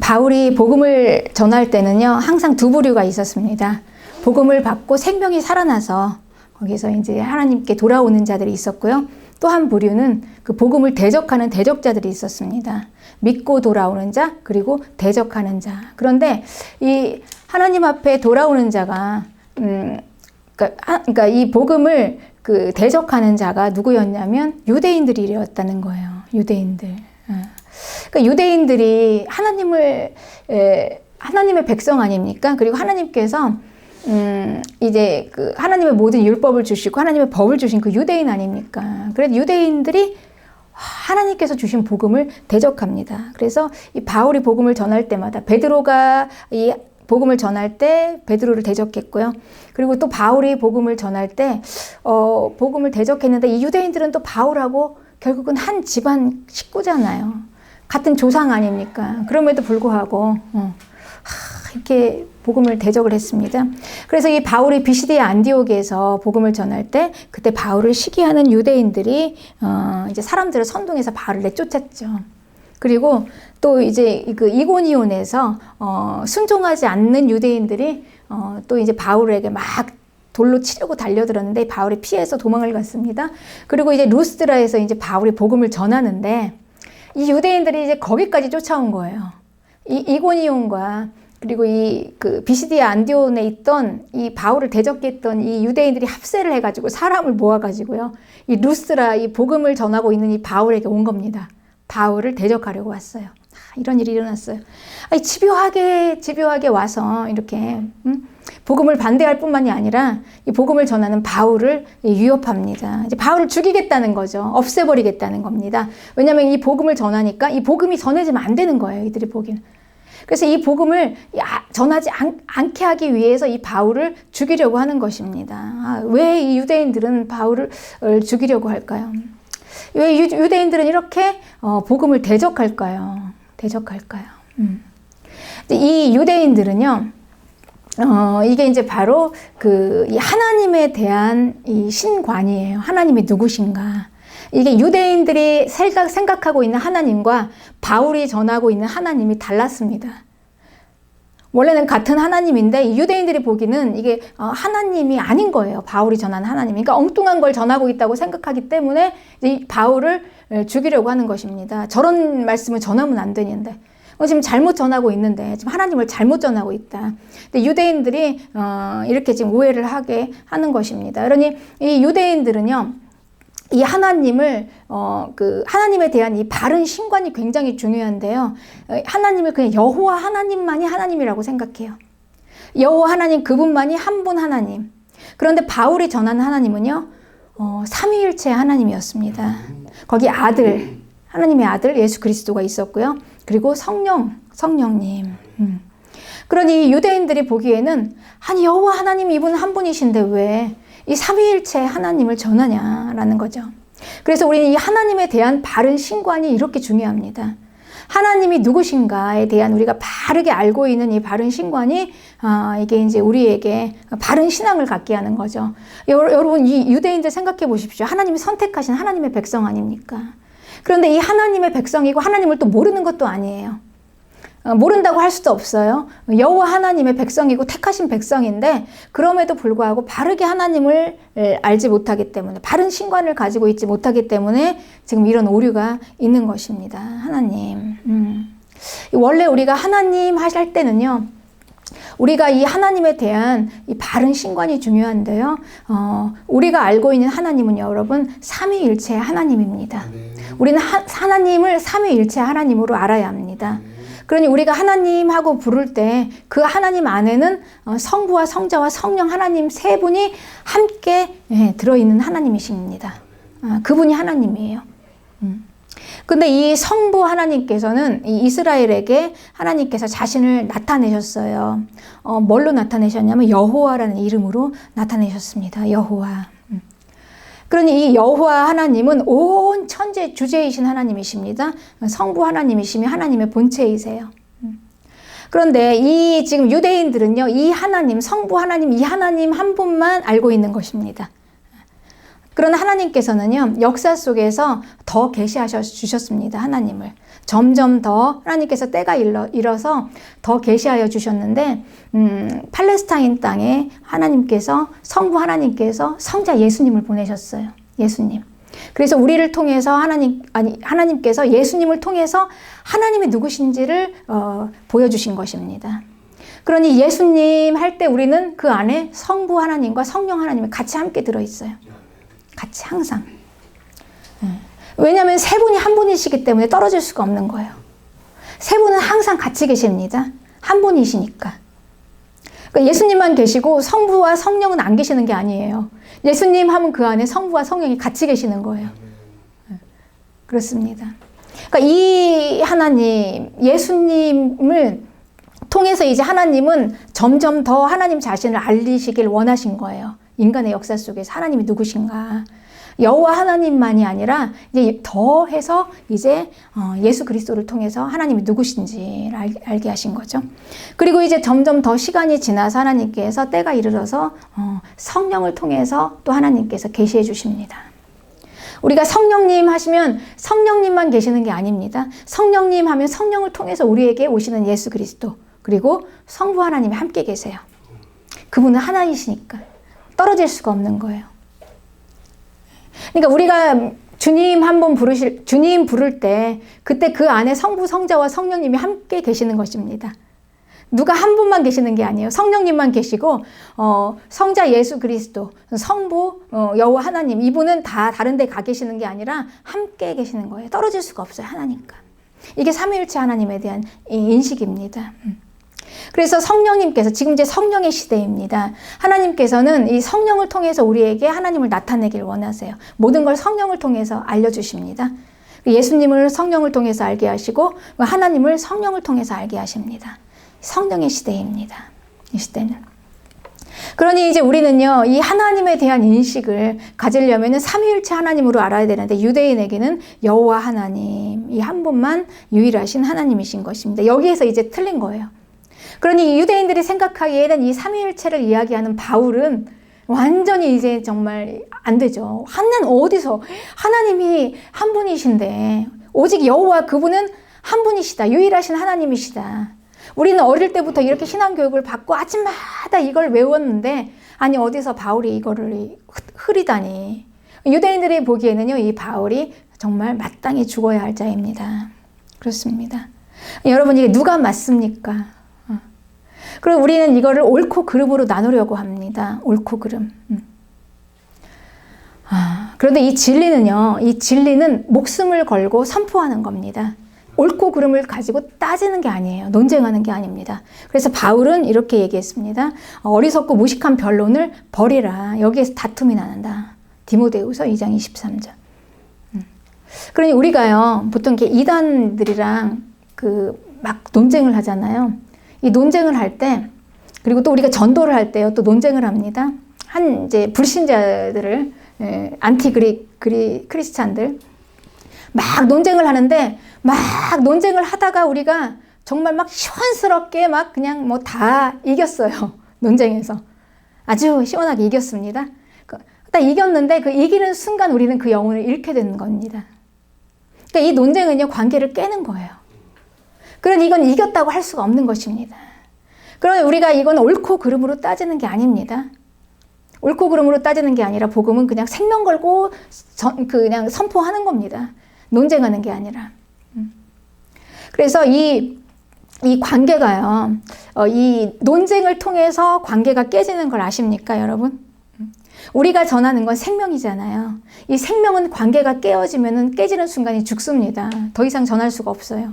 바울이 복음을 전할 때는요, 항상 두 부류가 있었습니다. 복음을 받고 생명이 살아나서 거기서 이제 하나님께 돌아오는 자들이 있었고요. 또 한 부류는 그 복음을 대적하는 대적자들이 있었습니다. 믿고 돌아오는 자, 그리고 대적하는 자. 그런데 이 하나님 앞에 돌아오는 자가, 그러니까 이 복음을 그 대적하는 자가 누구였냐면 유대인들이었다는 거예요. 유대인들. 그러니까 유대인들이 하나님의 백성 아닙니까? 그리고 하나님께서 이제 그 하나님의 모든 율법을 주시고 하나님의 법을 주신 그 유대인 아닙니까? 그래서 유대인들이 하나님께서 주신 복음을 대적합니다. 그래서 이 바울이 복음을 전할 때마다 베드로가 이 복음을 전할 때 베드로를 대적했고요. 그리고 또 바울이 복음을 전할 때 복음을 대적했는데 이 유대인들은 또 바울하고 결국은 한 집안 식구잖아요. 같은 조상 아닙니까? 그럼에도 불구하고 이렇게 복음을 대적을 했습니다. 그래서 이 바울이 비시디아 안디옥에서 복음을 전할 때 그때 바울을 시기하는 유대인들이 이제 사람들을 선동해서 바울을 내쫓았죠. 그리고 또 이제 그 이고니온에서 순종하지 않는 유대인들이 또 이제 바울에게 막 돌로 치려고 달려들었는데 바울이 피해서 도망을 갔습니다. 그리고 이제 루스드라에서 이제 바울이 복음을 전하는데 이 유대인들이 이제 거기까지 쫓아온 거예요. 이고니온과 그리고 그 비시디아 안디온에 있던 이 바울을 대적했던 이 유대인들이 합세를 해가지고 사람을 모아가지고요. 이 루스드라 이 복음을 전하고 있는 이 바울에게 온 겁니다. 바울을 대적하려고 왔어요. 이런 일이 일어났어요. 아니, 집요하게 와서 이렇게 복음을 반대할 뿐만이 아니라 이 복음을 전하는 바울을 위협합니다. 이제 바울을 죽이겠다는 거죠. 없애버리겠다는 겁니다. 왜냐하면 이 복음을 전하니까 이 복음이 전해지면 안 되는 거예요. 이들이 보기는. 그래서 이 복음을 전하지 않게 하기 위해서 이 바울을 죽이려고 하는 것입니다. 왜 이 유대인들은 바울을 죽이려고 할까요? 왜 유대인들은 이렇게 복음을 대적할까요? 이 유대인들은요, 이게 이제 바로 이 하나님에 대한 이 신관이에요. 하나님이 누구신가. 이게 유대인들이 생각하고 있는 하나님과 바울이 전하고 있는 하나님이 달랐습니다. 원래는 같은 하나님인데 유대인들이 보기는 이게 하나님이 아닌 거예요. 바울이 전하는 하나님. 그러니까 엉뚱한 걸 전하고 있다고 생각하기 때문에 이제 바울을 죽이려고 하는 것입니다. 저런 말씀을 전하면 안 되는데. 지금 잘못 전하고 있는데 지금 하나님을 잘못 전하고 있다. 근데 유대인들이 이렇게 지금 오해를 하게 하는 것입니다. 그러니 이 유대인들은요, 이 하나님을 하나님에 대한 이 바른 신관이 굉장히 중요한데요. 하나님을 그냥 여호와 하나님만이 하나님이라고 생각해요. 여호와 하나님 그분만이 한 분 하나님. 그런데 바울이 전하는 하나님은요, 삼위일체 하나님이었습니다. 거기 하나님의 아들 예수 그리스도가 있었고요. 그리고 성령님. 그러니 유대인들이 보기에는 아니 여호와 하나님 이분 한 분이신데 왜 이 삼위일체 하나님을 전하냐라는 거죠. 그래서 우리는 이 하나님에 대한 바른 신관이 이렇게 중요합니다. 하나님이 누구신가에 대한 우리가 바르게 알고 있는 이 바른 신관이 이게 이제 우리에게 바른 신앙을 갖게 하는 거죠. 여러분 이 유대인들 생각해 보십시오. 하나님이 선택하신 하나님의 백성 아닙니까? 그런데 이 하나님의 백성이고 하나님을 또 모르는 것도 아니에요. 모른다고 할 수도 없어요. 여호와 하나님의 백성이고 택하신 백성인데 그럼에도 불구하고 바르게 하나님을 알지 못하기 때문에 바른 신관을 가지고 있지 못하기 때문에 지금 이런 오류가 있는 것입니다. 하나님. 원래 우리가 하나님 하실 때는요, 우리가 이 하나님에 대한 이 바른 신관이 중요한데요. 우리가 알고 있는 하나님은 여러분 삼위일체 하나님입니다. 우리는 하나님을 삼위일체 하나님으로 알아야 합니다. 그러니 우리가 하나님하고 부를 때 그 하나님 안에는 성부와 성자와 성령 하나님 세 분이 함께 들어있는 하나님이십니다. 그분이 하나님이에요. 근데 이 성부 하나님께서는 이 이스라엘에게 하나님께서 자신을 나타내셨어요. 뭘로 나타내셨냐면 여호와라는 이름으로 나타내셨습니다. 여호와. 그러니 이 여호와 하나님은 온 천재 주제이신 하나님이십니다. 성부 하나님이시며 하나님의 본체이세요. 그런데 이 지금 유대인들은요, 이 하나님, 성부 하나님, 이 하나님 한 분만 알고 있는 것입니다. 그러나 하나님께서는요, 역사 속에서 더 계시하셔 주셨습니다. 하나님을. 점점 더 하나님께서 때가 일어서 더 계시하여 주셨는데, 팔레스타인 땅에 하나님께서, 성부 하나님께서 성자 예수님을 보내셨어요. 예수님. 그래서 우리를 통해서 하나님께서 예수님을 통해서 하나님이 누구신지를 보여주신 것입니다. 그러니 예수님 할 때 우리는 그 안에 성부 하나님과 성령 하나님이 같이 함께 들어있어요. 같이 항상. 왜냐하면 세 분이 한 분이시기 때문에 떨어질 수가 없는 거예요. 세 분은 항상 같이 계십니다. 한 분이시니까. 그러니까 예수님만 계시고 성부와 성령은 안 계시는 게 아니에요. 예수님 하면 그 안에 성부와 성령이 같이 계시는 거예요. 그렇습니다. 그러니까 이 하나님, 예수님을 통해서 이제 하나님은 점점 더 하나님 자신을 알리시길 원하신 거예요. 인간의 역사 속에서 하나님이 누구신가. 여호와 하나님만이 아니라 이제 더해서 이제 예수 그리스도를 통해서 하나님이 누구신지를 알게 하신 거죠. 그리고 이제 점점 더 시간이 지나서 하나님께서 때가 이르러서 성령을 통해서 또 하나님께서 계시해 주십니다. 우리가 성령님 하시면 성령님만 계시는 게 아닙니다. 성령님 하면 성령을 통해서 우리에게 오시는 예수 그리스도, 그리고 성부 하나님이 함께 계세요. 그분은 하나이시니까 떨어질 수가 없는 거예요. 그러니까 우리가 주님 부를 때 그때 그 안에 성부, 성자와 성령님이 함께 계시는 것입니다. 누가 한 분만 계시는 게 아니에요. 성령님만 계시고 성자 예수 그리스도, 성부 여호와 하나님, 이분은 다 다른 데 가 계시는 게 아니라 함께 계시는 거예요. 떨어질 수가 없어요. 하나님과. 이게 삼위일체 하나님에 대한 인식입니다. 그래서 성령님께서, 지금 이제 성령의 시대입니다. 하나님께서는 이 성령을 통해서 우리에게 하나님을 나타내길 원하세요. 모든 걸 성령을 통해서 알려주십니다. 예수님을 성령을 통해서 알게 하시고 하나님을 성령을 통해서 알게 하십니다. 성령의 시대입니다. 이 시대는. 그러니 이제 우리는요, 이 하나님에 대한 인식을 가지려면 삼위일체 하나님으로 알아야 되는데, 유대인에게는 여호와 하나님, 이 한 분만 유일하신 하나님이신 것입니다. 여기에서 이제 틀린 거예요. 그러니 유대인들이 생각하기에는 이 삼위일체를 이야기하는 바울은 완전히 이제 정말 안 되죠. 어디서 하나님이 한 분이신데, 오직 여호와 그분은 한 분이시다. 유일하신 하나님이시다. 우리는 어릴 때부터 이렇게 신앙교육을 받고 아침마다 이걸 외웠는데, 아니 어디서 바울이 이거를 흐리다니. 유대인들이 보기에는요, 이 바울이 정말 마땅히 죽어야 할 자입니다. 그렇습니다. 여러분, 이게 누가 맞습니까? 그리고 우리는 이거를 옳고 그름으로 나누려고 합니다. 옳고 그름. 그런데 이 진리는 목숨을 걸고 선포하는 겁니다. 옳고 그름을 가지고 따지는 게 아니에요. 논쟁하는 게 아닙니다. 그래서 바울은 이렇게 얘기했습니다. 어리석고 무식한 변론을 버리라. 여기에서 다툼이 나는다. 디모데후서 2장 23절. 그러니 우리가요, 보통 이렇게 이단들이랑 막 논쟁을 하잖아요. 이 논쟁을 할 때, 그리고 또 우리가 전도를 할 때요, 또 논쟁을 합니다. 이제 불신자들을, 크리스찬들, 막 논쟁을 하는데, 막 논쟁을 하다가 우리가 정말 막 시원스럽게 막 그냥 뭐 다 이겼어요. 논쟁에서. 아주 시원하게 이겼습니다. 딱 이겼는데 그 이기는 순간 우리는 그 영혼을 잃게 되는 겁니다. 그러니까 이 논쟁은요, 관계를 깨는 거예요. 그러니 이건 이겼다고 할 수가 없는 것입니다. 그러니 우리가 이건 옳고 그름으로 따지는 게 아닙니다. 옳고 그름으로 따지는 게 아니라 복음은 그냥 생명 걸고 그냥 선포하는 겁니다. 논쟁하는 게 아니라. 그래서 이 관계가요, 이 논쟁을 통해서 관계가 깨지는 걸 아십니까, 여러분? 우리가 전하는 건 생명이잖아요. 이 생명은 관계가 깨지는 순간이 죽습니다. 더 이상 전할 수가 없어요.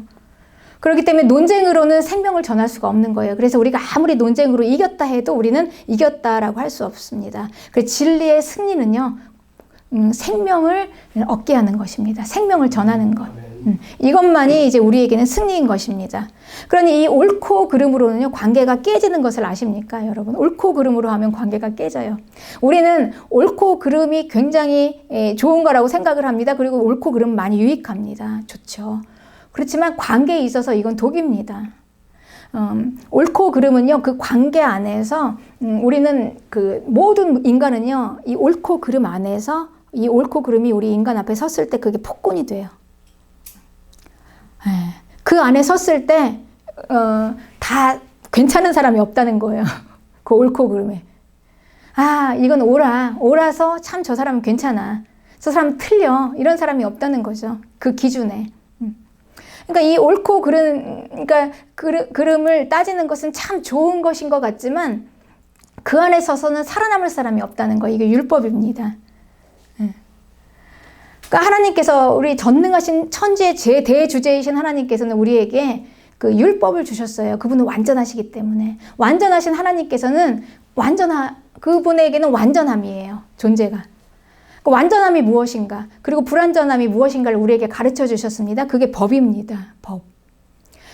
그렇기 때문에 논쟁으로는 생명을 전할 수가 없는 거예요. 그래서 우리가 아무리 논쟁으로 이겼다 해도 우리는 이겼다라고 할 수 없습니다. 그래서 진리의 승리는요, 생명을 얻게 하는 것입니다. 생명을 전하는 것. 이것만이 이제 우리에게는 승리인 것입니다. 그러니 이 옳고 그름으로는요, 관계가 깨지는 것을 아십니까, 여러분? 옳고 그름으로 하면 관계가 깨져요. 우리는 옳고 그름이 굉장히 좋은 거라고 생각을 합니다. 그리고 옳고 그름 많이 유익합니다. 좋죠. 그렇지만 관계에 있어서 이건 독입니다. 옳고 그름은요, 그 관계 안에서 우리는 모든 인간은요, 이 옳고 그름 안에서 이 옳고 그름이 우리 인간 앞에 섰을 때 그게 폭군이 돼요. 그 안에 섰을 때 다 괜찮은 사람이 없다는 거예요. 그 옳고 그름에. 아, 이건 옳아서 참 저 사람은 괜찮아. 저 사람은 틀려. 이런 사람이 없다는 거죠. 그 기준에. 그러니까 이 옳고 그러니까 그름을 따지는 것은 참 좋은 것인 것 같지만 그 안에 서서는 살아남을 사람이 없다는 거. 이게 율법입니다. 그러니까 하나님께서 우리 전능하신 천지의 대주제이신 하나님께서는 우리에게 그 율법을 주셨어요. 그분은 완전하시기 때문에. 완전하신 하나님께서는 그분에게는 완전함이에요. 존재가. 그 완전함이 무엇인가, 그리고 불완전함이 무엇인가를 우리에게 가르쳐 주셨습니다. 그게 법입니다. 법.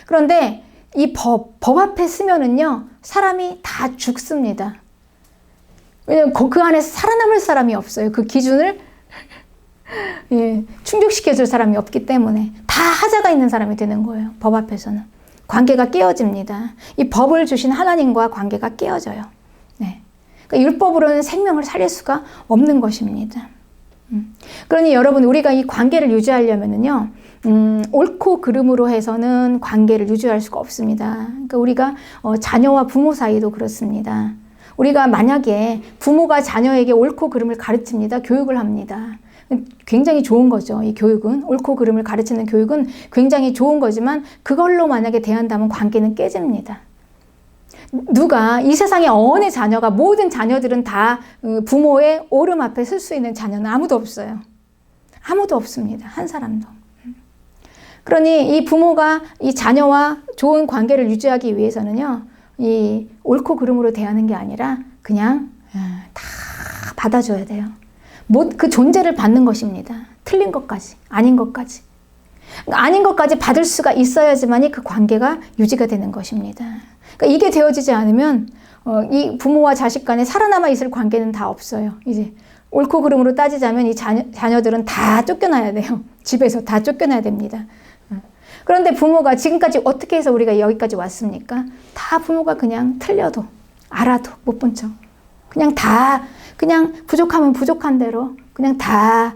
그런데 이 법 앞에 쓰면은요, 사람이 다 죽습니다. 왜냐면 그 안에서 살아남을 사람이 없어요. 그 기준을 충족시켜줄 사람이 없기 때문에 다 하자가 있는 사람이 되는 거예요. 법 앞에서는. 관계가 깨어집니다. 이 법을 주신 하나님과 관계가 깨어져요. 네. 그러니까 율법으로는 생명을 살릴 수가 없는 것입니다. 그러니 여러분, 우리가 이 관계를 유지하려면은요, 옳고 그름으로 해서는 관계를 유지할 수가 없습니다. 그러니까 우리가 자녀와 부모 사이도 그렇습니다. 우리가 만약에 부모가 자녀에게 옳고 그름을 가르칩니다. 교육을 합니다. 굉장히 좋은 거죠. 이 교육은, 옳고 그름을 가르치는 교육은 굉장히 좋은 거지만 그걸로 만약에 대한다면 관계는 깨집니다. 누가 이 세상에 어느 자녀가, 모든 자녀들은 다 부모의 오름 앞에 설 수 있는 자녀는 아무도 없어요. 아무도 없습니다. 한 사람도. 그러니 이 부모가 이 자녀와 좋은 관계를 유지하기 위해서는요, 이 옳고 그름으로 대하는 게 아니라 그냥 다 받아줘야 돼요. 그 존재를 받는 것입니다. 틀린 것까지, 아닌 것까지. 아닌 것까지 받을 수가 있어야지만이 그 관계가 유지가 되는 것입니다. 그러니까 이게 되어지지 않으면 이 부모와 자식 간에 살아남아 있을 관계는 다 없어요. 이제 옳고 그름으로 따지자면 이 자녀들은 다 쫓겨나야 돼요. 집에서 다 쫓겨나야 됩니다. 그런데 부모가 지금까지 어떻게 해서 우리가 여기까지 왔습니까? 다 부모가 그냥 틀려도 알아도 못 본 척. 그냥 부족하면 부족한 대로 그냥 다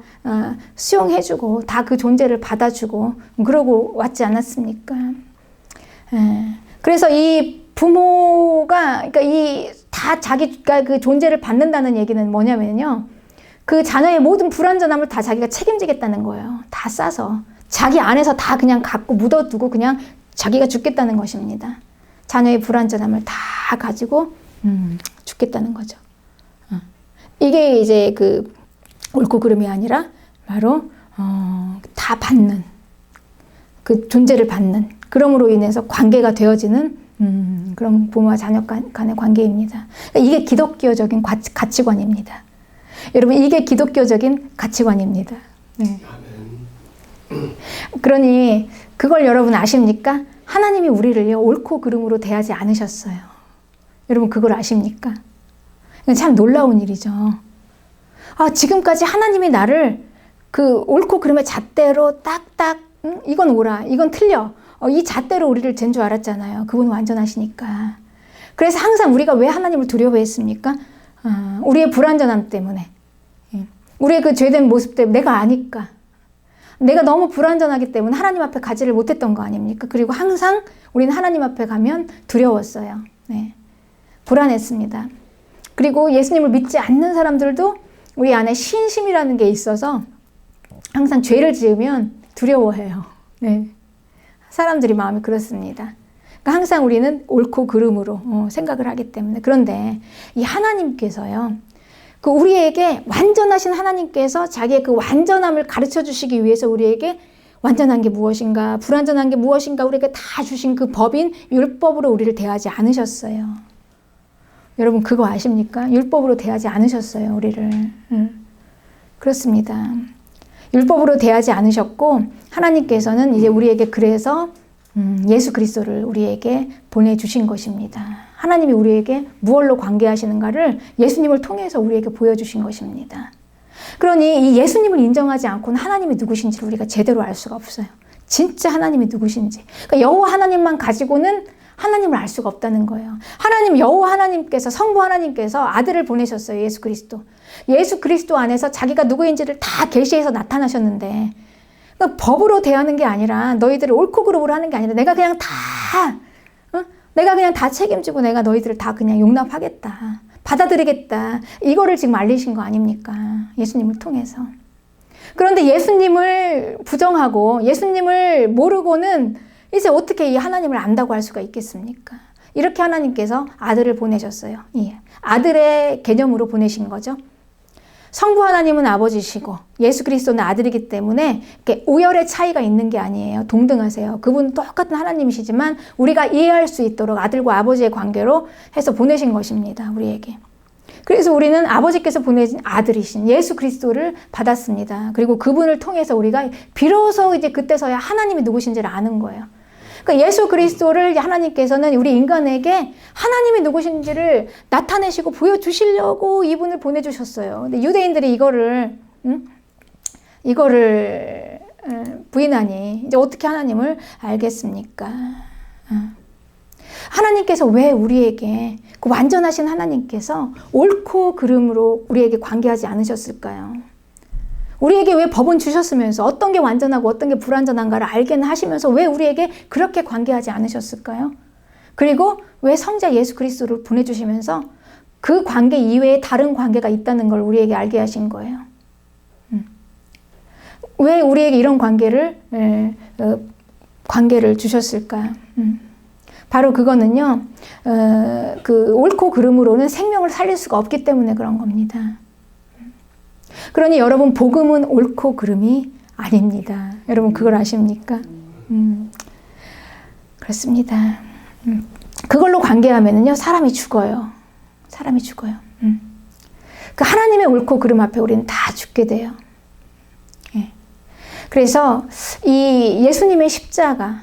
수용해주고 다 그 존재를 받아주고 그러고 왔지 않았습니까? 그래서 이 부모가, 그러니까 다 자기가 그 존재를 받는다는 얘기는 뭐냐면요, 그 자녀의 모든 불완전함을 다 자기가 책임지겠다는 거예요. 다 싸서 자기 안에서 다 그냥 갖고 묻어두고 그냥 자기가 죽겠다는 것입니다. 자녀의 불완전함을 다 가지고 죽겠다는 거죠. 이게 이제 그 옳고 그름이 아니라 바로 다 받는, 그 존재를 받는, 그럼으로 인해서 관계가 되어지는 그런 부모와 자녀 간의 관계입니다. 이게 기독교적인 가치관입니다. 여러분, 이게 기독교적인 가치관입니다. 네. 그러니 그걸 여러분 아십니까? 하나님이 우리를요, 옳고 그름으로 대하지 않으셨어요. 여러분, 그걸 아십니까? 참 놀라운 일이죠. 지금까지 하나님이 나를 그 옳고 그름의 잣대로 딱딱, 이건 옳아, 이건 틀려, 이 잣대로 우리를 잰 줄 알았잖아요. 그분 완전하시니까. 그래서 항상 우리가 왜 하나님을 두려워했습니까? 우리의 불완전함 때문에, 우리의 그 죄된 모습 때문에, 내가 아니까, 내가 너무 불완전하기 때문에 하나님 앞에 가지를 못했던 거 아닙니까? 그리고 항상 우리는 하나님 앞에 가면 두려웠어요. 네. 불안했습니다. 그리고 예수님을 믿지 않는 사람들도 우리 안에 신심이라는 게 있어서 항상 죄를 지으면 두려워해요. 네. 사람들이 마음이 그렇습니다. 그러니까 항상 우리는 옳고 그름으로 생각을 하기 때문에. 그런데 이 하나님께서요, 그 우리에게 완전하신 하나님께서 자기의 그 완전함을 가르쳐 주시기 위해서 우리에게 완전한 게 무엇인가, 불완전한 게 무엇인가 우리에게 다 주신 그 법인 율법으로 우리를 대하지 않으셨어요. 여러분, 그거 아십니까? 율법으로 대하지 않으셨어요, 우리를. 그렇습니다. 율법으로 대하지 않으셨고, 하나님께서는 이제 우리에게 그래서 예수 그리스도를 우리에게 보내주신 것입니다. 하나님이 우리에게 무엇로 관계하시는가를 예수님을 통해서 우리에게 보여주신 것입니다. 그러니 이 예수님을 인정하지 않고는 하나님이 누구신지를 우리가 제대로 알 수가 없어요. 진짜 하나님이 누구신지. 그러니까 여호와 하나님만 가지고는 하나님을 알 수가 없다는 거예요. 하나님, 여호와 하나님께서, 성부 하나님께서 아들을 보내셨어요. 예수 그리스도. 예수 그리스도 안에서 자기가 누구인지를 다 계시해서 나타나셨는데, 그러니까 법으로 대하는 게 아니라, 너희들을 옳고 그름으로 하는 게 아니라, 내가 그냥 다 책임지고 내가 너희들을 다 그냥 용납하겠다. 받아들이겠다. 이거를 지금 알리신 거 아닙니까? 예수님을 통해서. 그런데 예수님을 부정하고 예수님을 모르고는 이제 어떻게 이 하나님을 안다고 할 수가 있겠습니까? 이렇게 하나님께서 아들을 보내셨어요. 예. 아들의 개념으로 보내신 거죠. 성부 하나님은 아버지시고 예수 그리스도는 아들이기 때문에 이렇게 우열의 차이가 있는 게 아니에요. 동등하세요. 그분은 똑같은 하나님이시지만 우리가 이해할 수 있도록 아들과 아버지의 관계로 해서 보내신 것입니다. 우리에게. 그래서 우리는 아버지께서 보내신 아들이신 예수 그리스도를 받았습니다. 그리고 그분을 통해서 우리가 비로소 이제 그때서야 하나님이 누구신지를 아는 거예요. 그러니까 예수 그리스도를 하나님께서는 우리 인간에게 하나님이 누구신지를 나타내시고 보여주시려고 이분을 보내주셨어요. 근데 유대인들이 이거를 부인하니 이제 어떻게 하나님을 알겠습니까? 하나님께서 왜 우리에게, 그 완전하신 하나님께서 옳고 그름으로 우리에게 관계하지 않으셨을까요? 우리에게 왜 법은 주셨으면서 어떤 게 완전하고 어떤 게 불완전한가를 알게는 하시면서 왜 우리에게 그렇게 관계하지 않으셨을까요? 그리고 왜 성자 예수 그리스도를 보내주시면서 그 관계 이외에 다른 관계가 있다는 걸 우리에게 알게 하신 거예요. 왜 우리에게 이런 관계를 주셨을까? 바로 그거는요, 그 옳고 그름으로는 생명을 살릴 수가 없기 때문에 그런 겁니다. 그러니 여러분, 복음은 옳고 그름이 아닙니다. 여러분 그걸 아십니까? 그렇습니다. 그걸로 관계하면은요, 사람이 죽어요. 사람이 죽어요. 그 하나님의 옳고 그름 앞에 우리는 다 죽게 돼요. 예. 그래서 이 예수님의 십자가,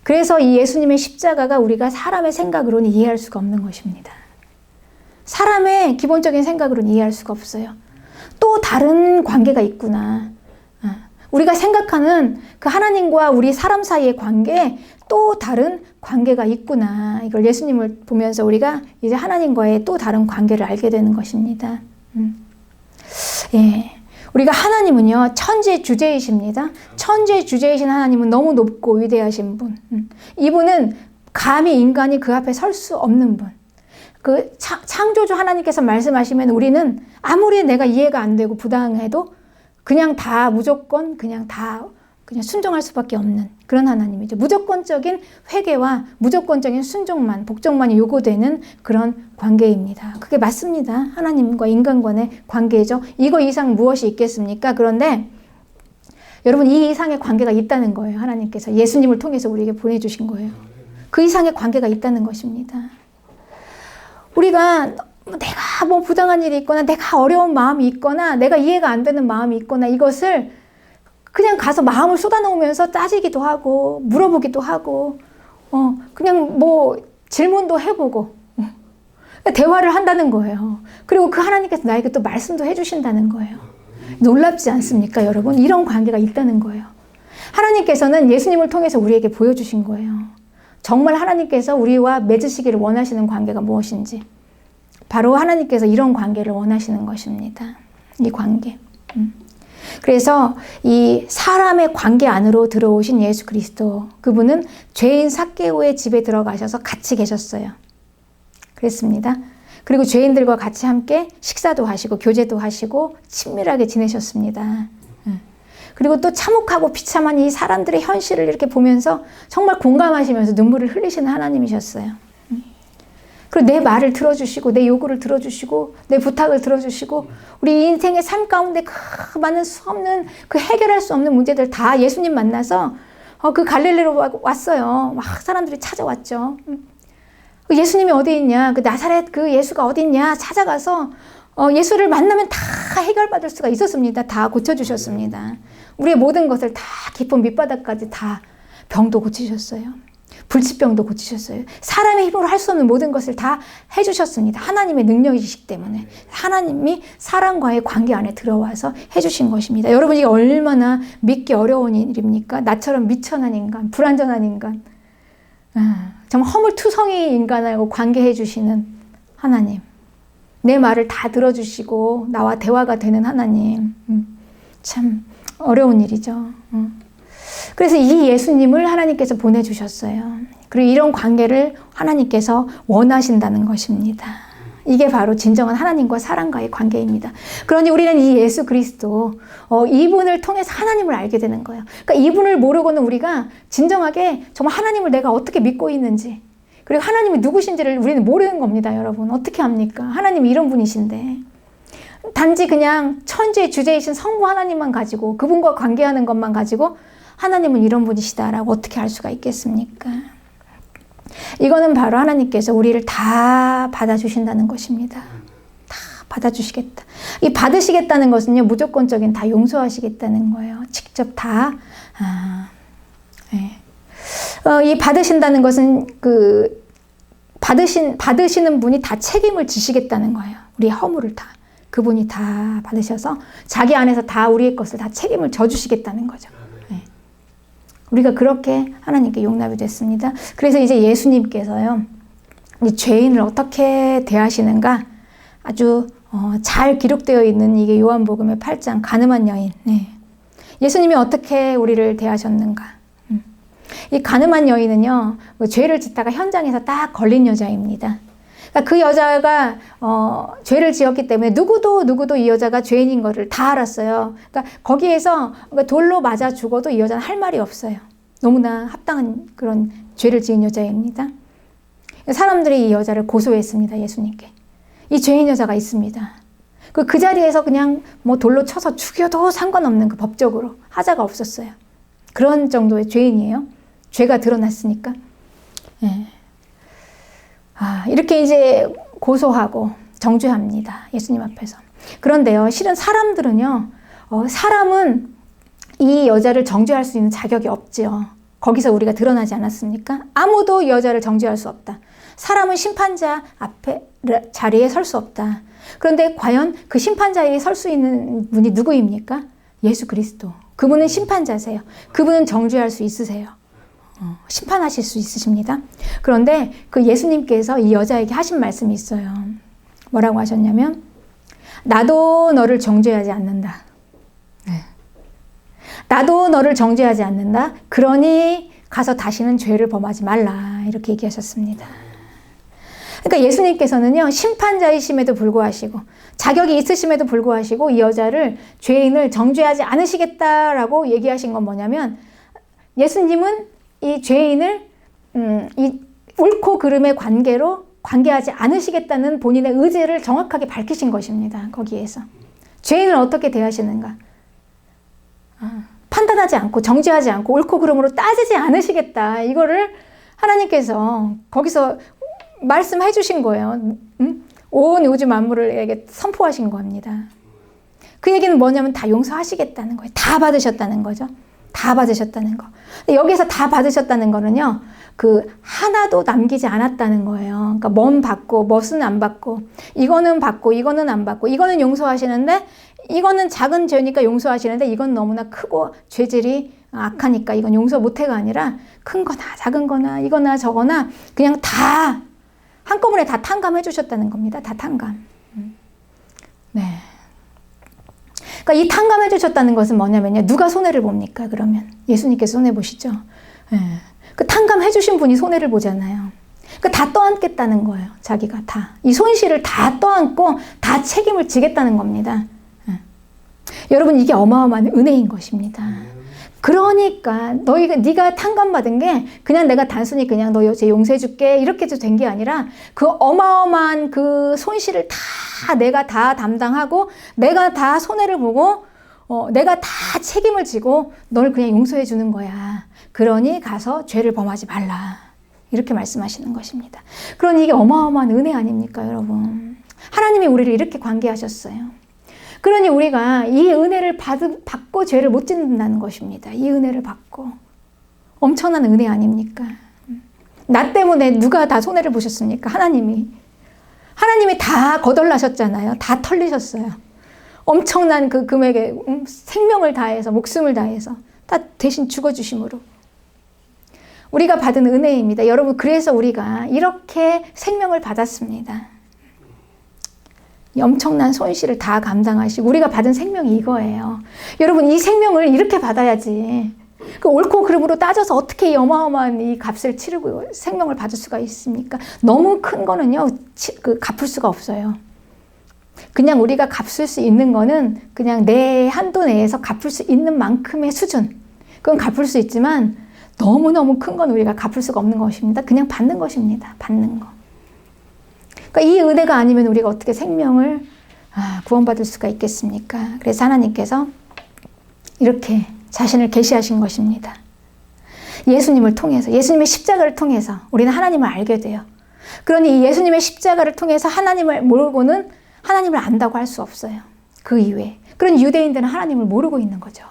그래서 이 예수님의 십자가가 우리가 사람의 생각으로는 이해할 수가 없는 것입니다. 사람의 기본적인 생각으로는 이해할 수가 없어요. 또 다른 관계가 있구나. 우리가 생각하는 그 하나님과 우리 사람 사이의 관계에 또 다른 관계가 있구나. 이걸 예수님을 보면서 우리가 이제 하나님과의 또 다른 관계를 알게 되는 것입니다. 예. 우리가 하나님은요, 천지의 주제이십니다. 천지의 주제이신 하나님은 너무 높고 위대하신 분. 이분은 감히 인간이 그 앞에 설 수 없는 분. 그 창조주 하나님께서 말씀하시면 우리는 아무리 내가 이해가 안 되고 부당해도 그냥 다 무조건 그냥 순종할 수밖에 없는 그런 하나님이죠. 무조건적인 회개와 무조건적인 순종만, 복종만이 요구되는 그런 관계입니다. 그게 맞습니다. 하나님과 인간 간의 관계죠. 이거 이상 무엇이 있겠습니까? 그런데 여러분, 이 이상의 관계가 있다는 거예요. 하나님께서 예수님을 통해서 우리에게 보내주신 거예요. 그 이상의 관계가 있다는 것입니다. 우리가 내가 뭐 부당한 일이 있거나 내가 어려운 마음이 있거나 내가 이해가 안 되는 마음이 있거나 이것을 그냥 가서 마음을 쏟아놓으면서 따지기도 하고 물어보기도 하고 그냥 뭐 질문도 해보고 대화를 한다는 거예요. 그리고 그 하나님께서 나에게 또 말씀도 해주신다는 거예요. 놀랍지 않습니까, 여러분? 이런 관계가 있다는 거예요. 하나님께서는 예수님을 통해서 우리에게 보여주신 거예요. 정말 하나님께서 우리와 맺으시기를 원하시는 관계가 무엇인지. 바로 하나님께서 이런 관계를 원하시는 것입니다. 이 관계. 그래서 이 사람의 관계 안으로 들어오신 예수 그리스도, 그분은 죄인 삭개오의 집에 들어가셔서 같이 계셨어요. 그랬습니다. 그리고 죄인들과 같이 함께 식사도 하시고 교제도 하시고 친밀하게 지내셨습니다. 그리고 또 참혹하고 비참한 이 사람들의 현실을 이렇게 보면서 정말 공감하시면서 눈물을 흘리시는 하나님이셨어요. 그리고 내 말을 들어주시고 내 요구를 들어주시고 내 부탁을 들어주시고 우리 인생의 삶 가운데 그 많은 수없는 그 해결할 수 없는 문제들 다 예수님 만나서 그 갈릴리로 왔어요. 막 사람들이 찾아왔죠. 예수님이 어디 있냐, 그 나사렛 그 예수가 어디 있냐 찾아가서 예수를 만나면 다 해결받을 수가 있었습니다. 다 고쳐주셨습니다. 우리의 모든 것을 다 깊은 밑바닥까지 다 병도 고치셨어요. 불치병도 고치셨어요. 사람의 힘으로 할 수 없는 모든 것을 다 해주셨습니다. 하나님의 능력이시기 때문에 하나님이 사람과의 관계 안에 들어와서 해주신 것입니다. 여러분, 이게 얼마나 믿기 어려운 일입니까? 나처럼 미천한 인간, 불완전한 인간, 정말 허물투성이 인간하고 관계해 주시는 하나님. 내 말을 다 들어주시고 나와 대화가 되는 하나님. 참 어려운 일이죠. 그래서 이 예수님을 하나님께서 보내주셨어요. 그리고 이런 관계를 하나님께서 원하신다는 것입니다. 이게 바로 진정한 하나님과 사람과의 관계입니다. 그러니 우리는 이 예수 그리스도, 이분을 통해서 하나님을 알게 되는 거예요. 그러니까 이분을 모르고는 우리가 진정하게 정말 하나님을 내가 어떻게 믿고 있는지, 그리고 하나님이 누구신지를 우리는 모르는 겁니다, 여러분. 어떻게 합니까? 하나님이 이런 분이신데. 단지 그냥 천지의 주제이신 성부 하나님만 가지고, 그분과 관계하는 것만 가지고 하나님은 이런 분이시다라고 어떻게 알 수가 있겠습니까? 이거는 바로 하나님께서 우리를 다 받아주신다는 것입니다. 다 받아주시겠다. 이 받으시겠다는 것은요, 무조건적인 다 용서하시겠다는 거예요. 직접 다. 이 받으신다는 것은 받으시는 분이 다 책임을 지시겠다는 거예요. 우리의 허물을 다. 그분이 다 받으셔서 자기 안에서 다 우리의 것을 다 책임을 져주시겠다는 거죠. 우리가 그렇게 하나님께 용납이 됐습니다. 그래서 이제 예수님께서요, 이 죄인을 어떻게 대하시는가 아주 잘 기록되어 있는 이게 요한복음의 8장 가늠한 여인. 예수님이 어떻게 우리를 대하셨는가. 이 가늠한 여인은요, 죄를 짓다가 현장에서 딱 걸린 여자입니다. 그러니까 그 여자가 죄를 지었기 때문에 누구도 이 여자가 죄인인 것을 다 알았어요. 그러니까 거기에서 돌로 맞아 죽어도 이 여자는 할 말이 없어요. 너무나 합당한 그런 죄를 지은 여자입니다. 사람들이 이 여자를 고소했습니다, 예수님께. 이 죄인 여자가 있습니다. 그 자리에서 그냥 뭐 돌로 쳐서 죽여도 상관없는 그 법적으로 하자가 없었어요. 그런 정도의 죄인이에요. 죄가 드러났으니까. 이렇게 이제 고소하고 정죄합니다, 예수님 앞에서. 그런데요, 실은 사람들은요, 사람은 이 여자를 정죄할 수 있는 자격이 없지요. 거기서 우리가 드러나지 않았습니까? 아무도 이 여자를 정죄할 수 없다. 사람은 심판자 앞에 자리에 설 수 없다. 그런데 과연 그 심판자에 설 수 있는 분이 누구입니까? 예수 그리스도. 그분은 심판자세요. 그분은 정죄할 수 있으세요. 심판하실 수 있으십니다. 그런데 그 예수님께서 이 여자에게 하신 말씀이 있어요. 뭐라고 하셨냐면, 나도 너를 정죄하지 않는다. 나도 너를 정죄하지 않는다. 그러니 가서 다시는 죄를 범하지 말라. 이렇게 얘기하셨습니다. 그러니까 예수님께서는요, 심판자이심에도 불구하시고 자격이 있으심에도 불구하시고 이 여자를, 죄인을 정죄하지 않으시겠다라고 얘기하신 건 뭐냐면, 예수님은 이 죄인을 이 옳고 그름의 관계로 관계하지 않으시겠다는 본인의 의지를 정확하게 밝히신 것입니다. 거기에서 죄인을 어떻게 대하시는가, 판단하지 않고 정죄하지 않고 옳고 그름으로 따지지 않으시겠다, 이거를 하나님께서 거기서 말씀해 주신 거예요. 온 우주 만물에게 선포하신 겁니다. 그 얘기는 뭐냐면 다 용서하시겠다는 거예요. 다 받으셨다는 거죠. 다 받으셨다는 거. 여기서 다 받으셨다는 거는요, 그 하나도 남기지 않았다는 거예요. 그러니까 뭔 받고 멋은 안 받고, 이거는 받고 이거는 안 받고, 이거는 용서하시는데 이거는 작은 죄니까 용서하시는데 이건 너무나 크고 죄질이 악하니까 이건 용서 못해가 아니라 큰 거나 작은 거나 이거나 저거나 그냥 다 한꺼번에 다 탕감해 주셨다는 겁니다. 다 탕감. 그러니까 이 탕감해 주셨다는 것은 뭐냐면요, 누가 손해를 봅니까? 그러면 예수님께서 손해 보시죠. 그 탕감해 주신 분이 손해를 보잖아요. 그러니까 다 떠안겠다는 거예요. 자기가 다 이 손실을 다 떠안고 다 책임을 지겠다는 겁니다. 여러분, 이게 어마어마한 은혜인 것입니다. 그러니까 네가 탕감받은 게 그냥 내가 단순히 그냥 너 이제 용서해 줄게 이렇게 해서 된 게 아니라, 그 어마어마한 그 손실을 다 내가 다 담당하고 내가 다 손해를 보고 내가 다 책임을 지고 널 그냥 용서해 주는 거야. 그러니 가서 죄를 범하지 말라. 이렇게 말씀하시는 것입니다. 그러니 이게 어마어마한 은혜 아닙니까, 여러분? 하나님이 우리를 이렇게 관계하셨어요. 그러니 우리가 이 은혜를 받고 죄를 못 짓는다는 것입니다. 이 은혜를 받고. 엄청난 은혜 아닙니까? 나 때문에 누가 다 손해를 보셨습니까? 하나님이 다 거덜나셨잖아요. 다 털리셨어요. 엄청난 그 금액에 생명을 다해서, 목숨을 다해서 다 대신 죽어주심으로. 우리가 받은 은혜입니다. 여러분, 그래서 우리가 이렇게 생명을 받았습니다. 이 엄청난 손실을 다 감당하시고 우리가 받은 생명이 이거예요. 여러분, 이 생명을 이렇게 받아야지. 그 옳고 그름으로 따져서 어떻게 이 어마어마한 이 값을 치르고 생명을 받을 수가 있습니까? 너무 큰 거는요, 갚을 수가 없어요. 그냥 우리가 갚을 수 있는 거는 그냥 내 한도 내에서 갚을 수 있는 만큼의 수준. 그건 갚을 수 있지만 너무너무 큰 건 우리가 갚을 수가 없는 것입니다. 그냥 받는 것입니다. 받는 거. 그러니까 이 은혜가 아니면 우리가 어떻게 생명을 구원받을 수가 있겠습니까? 그래서 하나님께서 이렇게 자신을 계시하신 것입니다. 예수님을 통해서, 예수님의 십자가를 통해서 우리는 하나님을 알게 돼요. 그러니 이 예수님의 십자가를 통해서 하나님을 모르고는 하나님을 안다고 할 수 없어요. 그 이외에. 그런 유대인들은 하나님을 모르고 있는 거죠.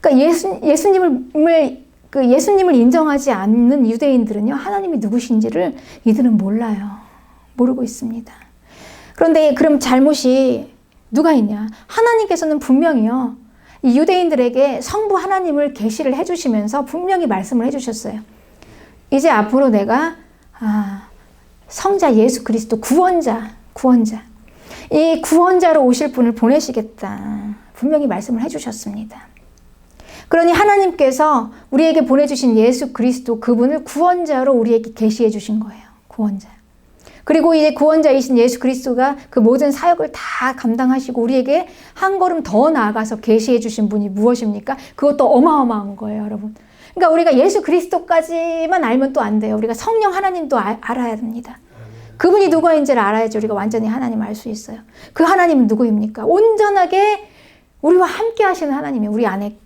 그러니까 예수님을 인정하지 않는 유대인들은요, 하나님이 누구신지를 이들은 몰라요. 모르고 있습니다. 그런데 그럼 잘못이 누가 있냐? 하나님께서는 분명히요, 이 유대인들에게 성부 하나님을 계시를 해주시면서 분명히 말씀을 해주셨어요. 이제 앞으로 내가 성자 예수 그리스도 구원자 이 구원자로 오실 분을 보내시겠다. 분명히 말씀을 해주셨습니다. 그러니 하나님께서 우리에게 보내주신 예수 그리스도 그분을 구원자로 우리에게 계시해 주신 거예요. 구원자. 그리고 이제 구원자이신 예수 그리스도가 그 모든 사역을 다 감당하시고 우리에게 한 걸음 더 나아가서 계시해 주신 분이 무엇입니까? 그것도 어마어마한 거예요, 여러분. 그러니까 우리가 예수 그리스도까지만 알면 또 안 돼요. 우리가 성령 하나님도 알아야 됩니다. 그분이 누구인지를 알아야지 우리가 완전히 하나님 알 수 있어요. 그 하나님은 누구입니까? 온전하게 우리와 함께 하시는 하나님이 우리 안에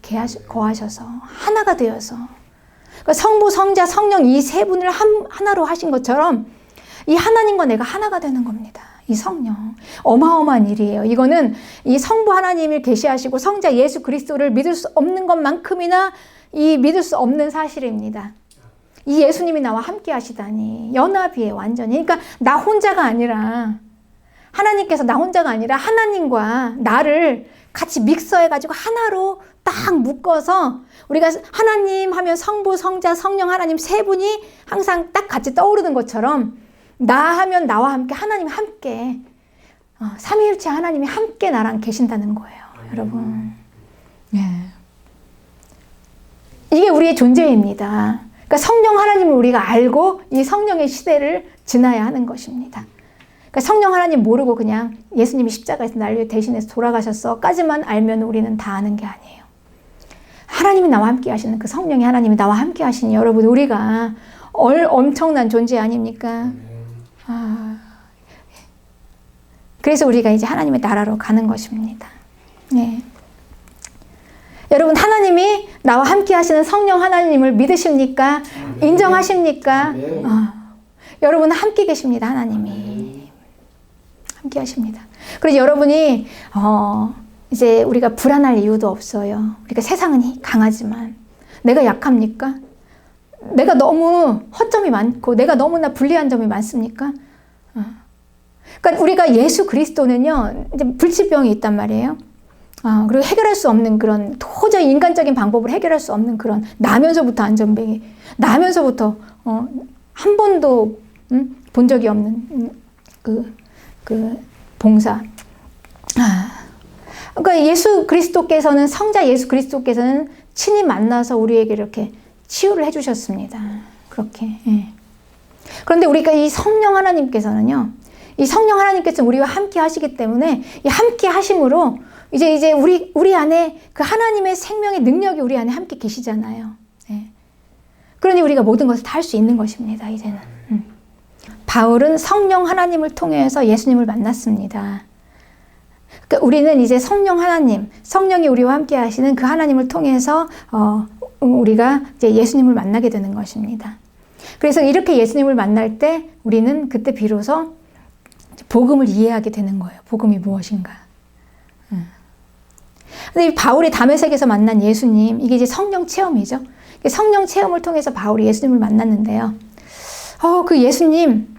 거하셔서 하나가 되어서, 그러니까 성부, 성자, 성령 이 세 분을 하나로 하신 것처럼 이 하나님과 내가 하나가 되는 겁니다. 이 성령. 어마어마한 일이에요. 이거는 이 성부 하나님을 계시하시고 성자 예수 그리스도를 믿을 수 없는 것만큼이나 이 믿을 수 없는 사실입니다. 이 예수님이 나와 함께 하시다니. 연합이에요, 완전히. 그러니까 나 혼자가 아니라, 하나님께서 나 혼자가 아니라 하나님과 나를 같이 믹서해가지고 하나로 딱 묶어서 우리가 하나님 하면 성부, 성자, 성령 하나님 세 분이 항상 딱 같이 떠오르는 것처럼 나 하면 나와 함께 하나님 함께 삼위일체 하나님이 함께 나랑 계신다는 거예요, 여러분. 예. 이게 우리의 존재입니다. 그러니까 성령 하나님을 우리가 알고 이 성령의 시대를 지나야 하는 것입니다. 그러니까 성령 하나님 모르고 그냥 예수님이 십자가에서 나를 대신해서 돌아가셨어까지만 알면 우리는 다 아는 게 아니에요. 하나님이 나와 함께 하시는 그 성령이 하나님이 나와 함께 하시니 여러분 우리가 엄청난 존재 아닙니까? 그래서 우리가 이제 하나님의 나라로 가는 것입니다. 네. 여러분 하나님이 나와 함께 하시는 성령 하나님을 믿으십니까? 인정하십니까? 여러분 함께 계십니다. 하나님이 함께 하십니다. 그래서 여러분이 이제 우리가 불안할 이유도 없어요. 우리가 세상은 강하지만 내가 약합니까? 내가 너무 허점이 많고 내가 너무나 불리한 점이 많습니까? 그러니까 우리가 예수 그리스도는요, 이제 불치병이 있단 말이에요. 그리고 해결할 수 없는 그런 도저히 인간적인 방법으로 해결할 수 없는 그런 나면서부터 안전뱅이, 나면서부터 한 번도 본 적이 없는 그 봉사. 그러니까 예수 그리스도께서는 성자 예수 그리스도께서는 친히 만나서 우리에게 이렇게 치유를 해주셨습니다. 그렇게. 예. 그런데 우리가 이 성령 하나님께서는요, 이 성령 하나님께서 우리와 함께 하시기 때문에 이 함께 하심으로 이제 우리 안에 그 하나님의 생명의 능력이 우리 안에 함께 계시잖아요. 예. 그러니 우리가 모든 것을 다 할 수 있는 것입니다. 이제는. 바울은 성령 하나님을 통해서 예수님을 만났습니다. 그러니까 우리는 이제 성령 하나님, 성령이 우리와 함께 하시는 그 하나님을 통해서 우리가 이제 예수님을 만나게 되는 것입니다. 그래서 이렇게 예수님을 만날 때 우리는 그때 비로소 복음을 이해하게 되는 거예요. 복음이 무엇인가. 근데 바울이 다메섹에서 만난 예수님, 이게 이제 성령 체험이죠. 성령 체험을 통해서 바울이 예수님을 만났는데요. 그 예수님,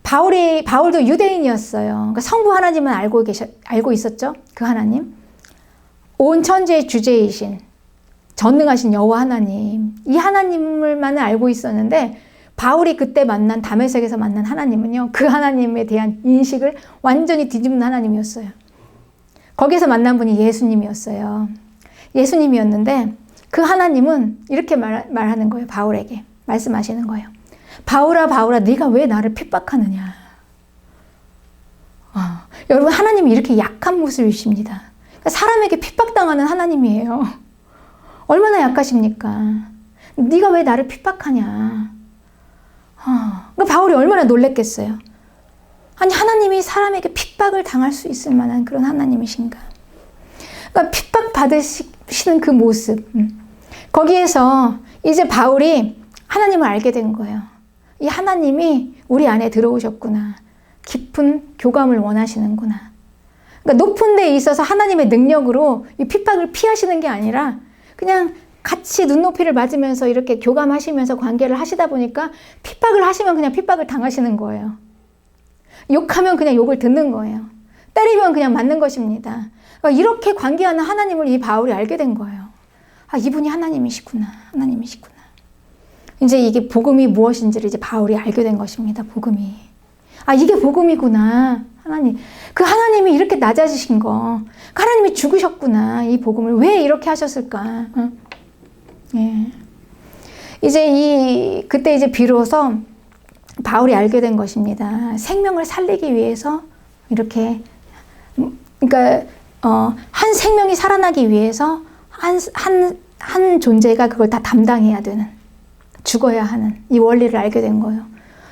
바울도 유대인이었어요. 그러니까 성부 하나님은 알고 있었죠. 그 하나님. 온 천지의 주제이신 전능하신 여호와 하나님, 이 하나님을만 알고 있었는데 바울이 그때 만난 다메섹에서 만난 하나님은요, 그 하나님에 대한 인식을 완전히 뒤집는 하나님이었어요. 거기서 만난 분이 예수님이었어요. 예수님이었는데 그 하나님은 이렇게 말하는 거예요. 바울에게 말씀하시는 거예요. 바울아 바울아 네가 왜 나를 핍박하느냐. 여러분, 하나님이 이렇게 약한 모습이십니다. 그러니까 사람에게 핍박당하는 하나님이에요. 얼마나 약하십니까? 네가 왜 나를 핍박하냐. 그러니까 바울이 얼마나 놀랬겠어요. 아니, 하나님이 사람에게 핍박을 당할 수 있을 만한 그런 하나님이신가. 그러니까 핍박 받으시는 그 모습, 거기에서 이제 바울이 하나님을 알게 된 거예요. 이 하나님이 우리 안에 들어오셨구나. 깊은 교감을 원하시는구나. 그러니까 높은 데에 있어서 하나님의 능력으로 이 핍박을 피하시는 게 아니라 그냥 같이 눈높이를 맞으면서 이렇게 교감하시면서 관계를 하시다 보니까 핍박을 하시면 그냥 핍박을 당하시는 거예요. 욕하면 그냥 욕을 듣는 거예요. 때리면 그냥 맞는 것입니다. 그러니까 이렇게 관계하는 하나님을 이 바울이 알게 된 거예요. 아, 이분이 하나님이시구나. 하나님이시구나. 이제 이게 복음이 무엇인지를 이제 바울이 알게 된 것입니다. 복음이. 아, 이게 복음이구나. 하나님. 그 하나님이 이렇게 낮아지신 거. 그 하나님이 죽으셨구나. 이 복음을 왜 이렇게 하셨을까. 예. 이제 그때 이제 비로소 바울이 알게 된 것입니다. 생명을 살리기 위해서 이렇게, 그러니까, 한 생명이 살아나기 위해서 한 존재가 그걸 다 담당해야 되는, 죽어야 하는 이 원리를 알게 된 거예요.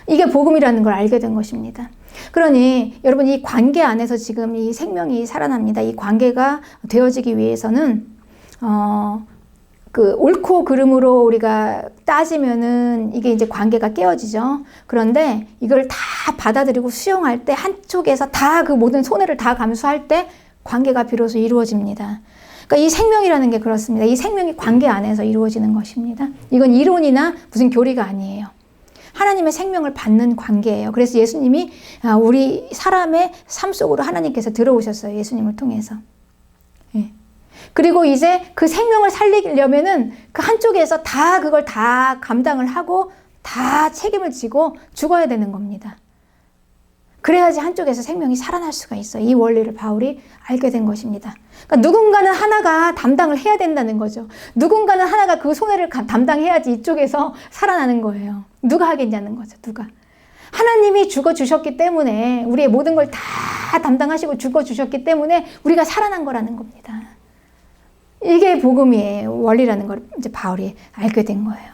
이게 복음이라는 걸 알게 된 것입니다. 그러니 여러분, 이 관계 안에서 지금 이 생명이 살아납니다. 이 관계가 되어지기 위해서는 그 옳고 그름으로 우리가 따지면은 이게 이제 관계가 깨어지죠. 그런데 이걸 다 받아들이고 수용할 때, 한쪽에서 다 그 모든 손해를 다 감수할 때 관계가 비로소 이루어집니다. 그러니까 이 생명이라는 게 그렇습니다. 이 생명이 관계 안에서 이루어지는 것입니다. 이건 이론이나 무슨 교리가 아니에요. 하나님의 생명을 받는 관계예요. 그래서 예수님이 우리 사람의 삶 속으로 하나님께서 들어오셨어요. 예수님을 통해서. 예. 그리고 이제 그 생명을 살리려면은 그 한쪽에서 다 그걸 다 감당을 하고 다 책임을 지고 죽어야 되는 겁니다. 그래야지 한쪽에서 생명이 살아날 수가 있어요. 이 원리를 바울이 알게 된 것입니다. 그러니까 누군가는 하나가 담당을 해야 된다는 거죠. 누군가는 하나가 그 손해를 담당해야지 이쪽에서 살아나는 거예요. 누가 하겠냐는 거죠. 누가. 하나님이 죽어주셨기 때문에, 우리의 모든 걸 다 담당하시고 죽어주셨기 때문에 우리가 살아난 거라는 겁니다. 이게 복음의 원리라는 걸 이제 바울이 알게 된 거예요.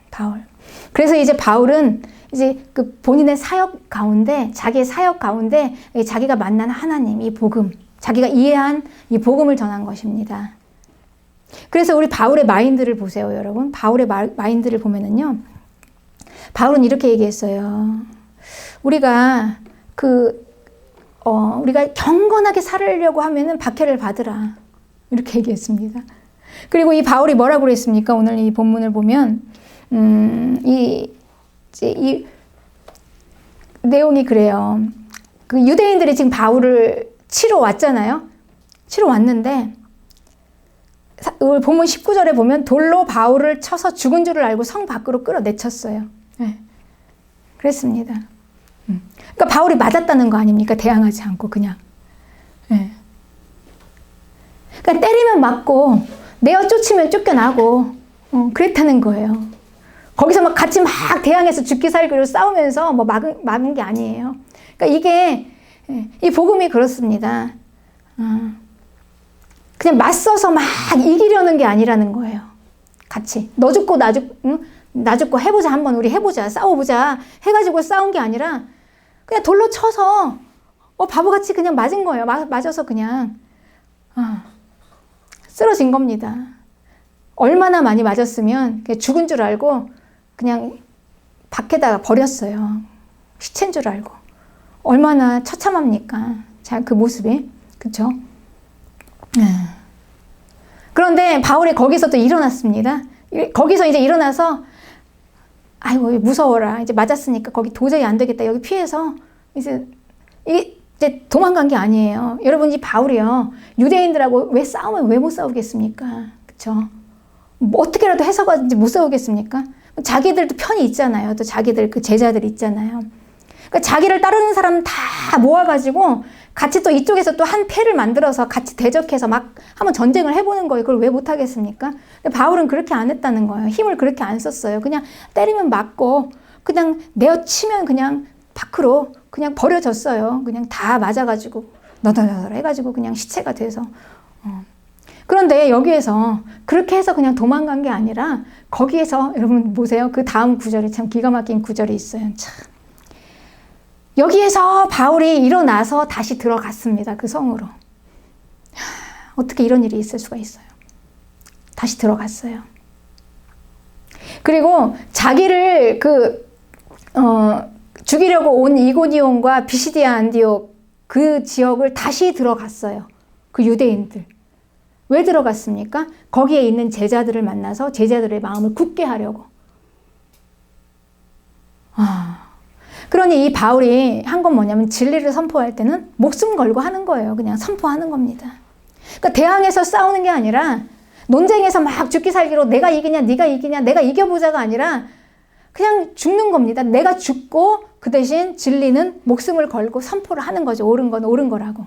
바울. 그래서 이제 바울은 이제 그 본인의 사역 가운데, 자기의 사역 가운데 자기가 만난 하나님, 이 복음, 자기가 이해한 이 복음을 전한 것입니다. 그래서 우리 바울의 마인드를 보세요, 여러분. 바울의 마인드를 보면은요, 바울은 이렇게 얘기했어요. 우리가 우리가 경건하게 살으려고 하면은 박해를 받으라. 이렇게 얘기했습니다. 그리고 이 바울이 뭐라고 그랬습니까? 오늘 이 본문을 보면, 이 내용이 그래요. 그 유대인들이 지금 바울을 치러 왔잖아요. 치러 왔는데, 본문 19절에 보면 돌로 바울을 쳐서 죽은 줄을 알고 성 밖으로 끌어내쳤어요. 네. 그랬습니다. 그러니까 바울이 맞았다는 거 아닙니까? 대항하지 않고 그냥. 네. 그러니까 때리면 맞고 내어 쫓으면 쫓겨나고 그랬다는 거예요. 거기서 막 같이 막 대항해서 죽기 살기로 싸우면서 뭐 막은 게 아니에요. 그러니까 이게 이 복음이 그렇습니다. 그냥 맞서서 막 이기려는 게 아니라는 거예요. 같이 너 죽고 나 죽고 해보자, 한번 우리 해보자, 싸워보자 해가지고 싸운 게 아니라 그냥 돌로 쳐서 바보같이 그냥 맞은 거예요. 맞아서 그냥 쓰러진 겁니다. 얼마나 많이 맞았으면 죽은 줄 알고 그냥 밖에다가 버렸어요. 시체인 줄 알고. 얼마나 처참합니까? 그 모습이. 그쵸? 그런데 바울이 거기서 또 일어났습니다. 거기서 이제 일어나서 아이고 무서워라. 이제 맞았으니까 거기 도저히 안 되겠다. 여기 피해서 이제 도망간 게 아니에요. 여러분, 이 바울이요, 유대인들하고 왜 싸우면 왜 못 싸우겠습니까? 그쵸? 뭐 어떻게라도 해서든지 못 싸우겠습니까? 자기들도 편이 있잖아요. 또 자기들 그 제자들 있잖아요. 그러니까 자기를 따르는 사람 다 모아가지고 같이 또 이쪽에서 또 한 패를 만들어서 같이 대적해서 막 한번 전쟁을 해보는 거예요. 그걸 왜 못하겠습니까? 근데 바울은 그렇게 안 했다는 거예요. 힘을 그렇게 안 썼어요. 그냥 때리면 맞고 그냥 내어치면 그냥 밖으로 그냥 버려졌어요. 그냥 다 맞아가지고 너덜너덜 해가지고 그냥 시체가 돼서. 그런데 여기에서 그렇게 해서 그냥 도망간 게 아니라 거기에서 여러분 보세요. 그 다음 구절이 참 기가 막힌 구절이 있어요. 참. 여기에서 바울이 일어나서 다시 들어갔습니다. 그 성으로. 어떻게 이런 일이 있을 수가 있어요. 다시 들어갔어요. 그리고 자기를 죽이려고 온 이고니온과 비시디아 안디옥 그 지역을 다시 들어갔어요. 그 유대인들. 왜 들어갔습니까? 거기에 있는 제자들을 만나서 제자들의 마음을 굳게 하려고. 그러니 이 바울이 한 건 뭐냐면 진리를 선포할 때는 목숨 걸고 하는 거예요. 그냥 선포하는 겁니다. 그러니까 대항해서 싸우는 게 아니라 논쟁에서 막 죽기 살기로 내가 이기냐 네가 이기냐 내가 이겨보자가 아니라 그냥 죽는 겁니다. 내가 죽고 그 대신 진리는 목숨을 걸고 선포를 하는 거죠. 옳은 건 옳은 거라고.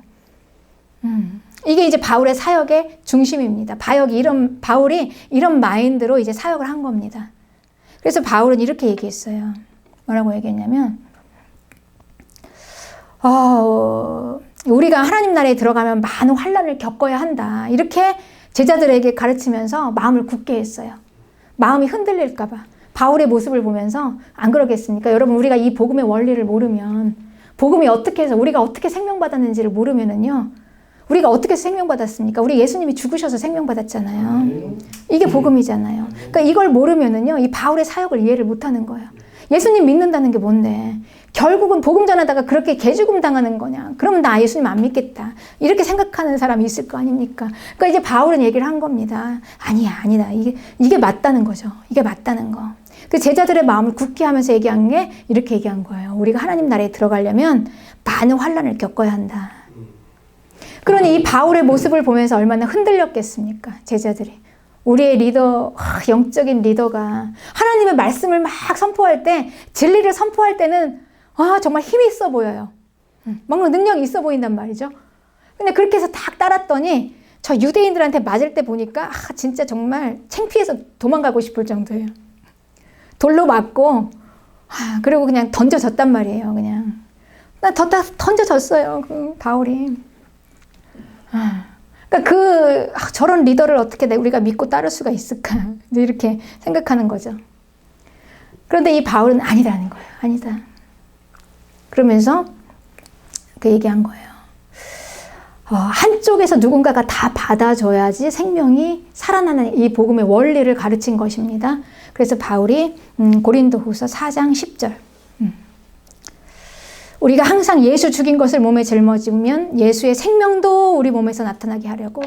이게 이제 바울의 사역의 중심입니다. 바울이 이런 마인드로 이제 사역을 한 겁니다. 그래서 바울은 이렇게 얘기했어요. 뭐라고 얘기했냐면 우리가 하나님 나라에 들어가면 많은 환난을 겪어야 한다. 이렇게 제자들에게 가르치면서 마음을 굳게 했어요. 마음이 흔들릴까 봐. 바울의 모습을 보면서 안 그러겠습니까? 여러분 우리가 이 복음의 원리를 모르면 복음이 어떻게 해서 우리가 어떻게 생명받았는지를 모르면은요. 우리가 어떻게 생명받았습니까? 우리 예수님이 죽으셔서 생명받았잖아요. 이게 복음이잖아요. 그러니까 이걸 모르면은요. 이 바울의 사역을 이해를 못하는 거예요. 예수님 믿는다는 게 뭔데? 결국은 복음 전하다가 그렇게 개죽음 당하는 거냐? 그러면 나 예수님 안 믿겠다. 이렇게 생각하는 사람이 있을 거 아닙니까? 그러니까 이제 바울은 얘기를 한 겁니다. 아니다. 이게 맞다는 거죠. 이게 맞다는 거. 그 제자들의 마음을 굳게 하면서 얘기한 게 이렇게 얘기한 거예요. 우리가 하나님 나라에 들어가려면 많은 환난을 겪어야 한다. 그러니 이 바울의 모습을 보면서 얼마나 흔들렸겠습니까? 제자들이. 우리의 리더, 영적인 리더가 하나님의 말씀을 막 선포할 때, 진리를 선포할 때는 정말 힘이 있어 보여요. 뭔가 능력이 있어 보인단 말이죠. 근데 그렇게 해서 딱 따랐더니 저 유대인들한테 맞을 때 보니까 진짜 정말 창피해서 도망가고 싶을 정도예요. 돌로 맞고 그리고 그냥 던져졌단 말이에요. 그냥 던져졌어요. 그 바울이. 그러니까 저런 리더를 어떻게 우리가 믿고 따를 수가 있을까? 이렇게 생각하는 거죠. 그런데 이 바울은 아니라는 거예요. 아니다. 그러면서 그 얘기한 거예요. 한쪽에서 누군가가 다 받아줘야지 생명이 살아나는 이 복음의 원리를 가르친 것입니다. 그래서 바울이 고린도후서 4장 10절 우리가 항상 예수 죽인 것을 몸에 짊어지면 예수의 생명도 우리 몸에서 나타나게 하려고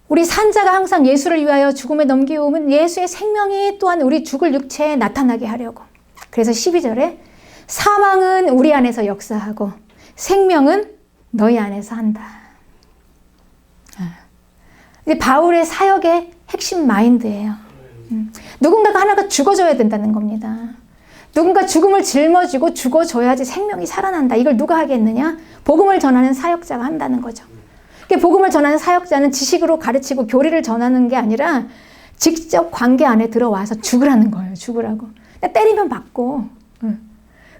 우리 산자가 항상 예수를 위하여 죽음에 넘기우면 예수의 생명이 또한 우리 죽을 육체에 나타나게 하려고. 그래서 12절에 사망은 우리 안에서 역사하고 생명은 너희 안에서 한다. 이게 바울의 사역의 핵심 마인드예요. 누군가가 하나가 죽어줘야 된다는 겁니다. 누군가 죽음을 짊어지고 죽어줘야지 생명이 살아난다. 이걸 누가 하겠느냐? 복음을 전하는 사역자가 한다는 거죠. 복음을 전하는 사역자는 지식으로 가르치고 교리를 전하는 게 아니라 직접 관계 안에 들어와서 죽으라는 거예요. 죽으라고. 때리면 맞고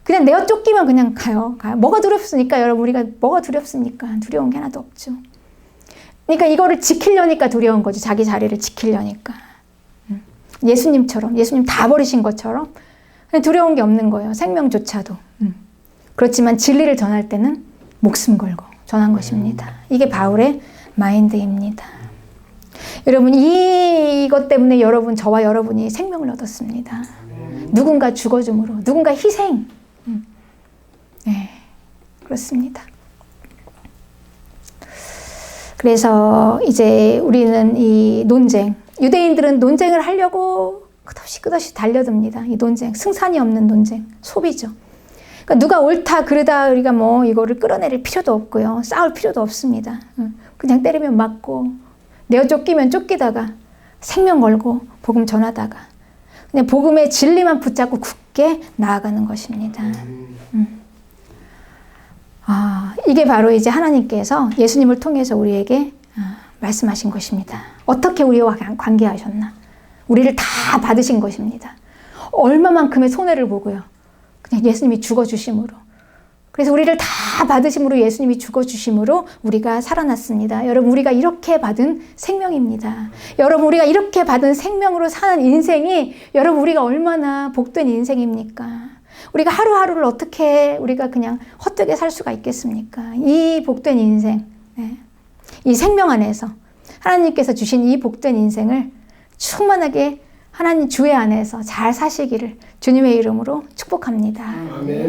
그냥 내어 쫓기면 그냥 가요. 뭐가 두렵습니까? 여러분 우리가 뭐가 두렵습니까? 두려운 게 하나도 없죠. 그러니까 이거를 지키려니까 두려운 거죠. 자기 자리를 지키려니까. 예수님처럼 예수님 다 버리신 것처럼 두려운 게 없는 거예요. 생명조차도. 그렇지만 진리를 전할 때는 목숨 걸고 전한 것입니다. 이게 바울의 마인드입니다. 여러분 이것 때문에 저와 여러분이 생명을 얻었습니다. 누군가 죽어줌으로, 누군가 희생. 네, 그렇습니다. 그래서 이제 우리는 이 논쟁, 유대인들은 논쟁을 하려고 끝없이 달려듭니다. 이 논쟁, 승산이 없는 논쟁, 소비죠. 그러니까 누가 옳다 그르다 우리가 이거를 끌어내릴 필요도 없고요. 싸울 필요도 없습니다. 그냥 때리면 맞고 내어 쫓기면 쫓기다가 생명 걸고 복음 전하다가 그냥 복음의 진리만 붙잡고 굳게 나아가는 것입니다. 이게 바로 이제 하나님께서 예수님을 통해서 우리에게 말씀하신 것입니다. 어떻게 우리와 관계하셨나? 우리를 다 받으신 것입니다. 얼마만큼의 손해를 보고요. 그냥 예수님이 죽어주심으로. 그래서 우리를 다 받으심으로 예수님이 죽어주심으로 우리가 살아났습니다. 여러분, 우리가 이렇게 받은 생명입니다. 여러분, 우리가 이렇게 받은 생명으로 사는 인생이 여러분, 우리가 얼마나 복된 인생입니까? 우리가 하루하루를 어떻게 우리가 그냥 헛되게 살 수가 있겠습니까? 이 복된 인생, 이 생명 안에서 하나님께서 주신 이 복된 인생을 충만하게 하나님 주의 안에서 잘 사시기를 주님의 이름으로 축복합니다. 아멘.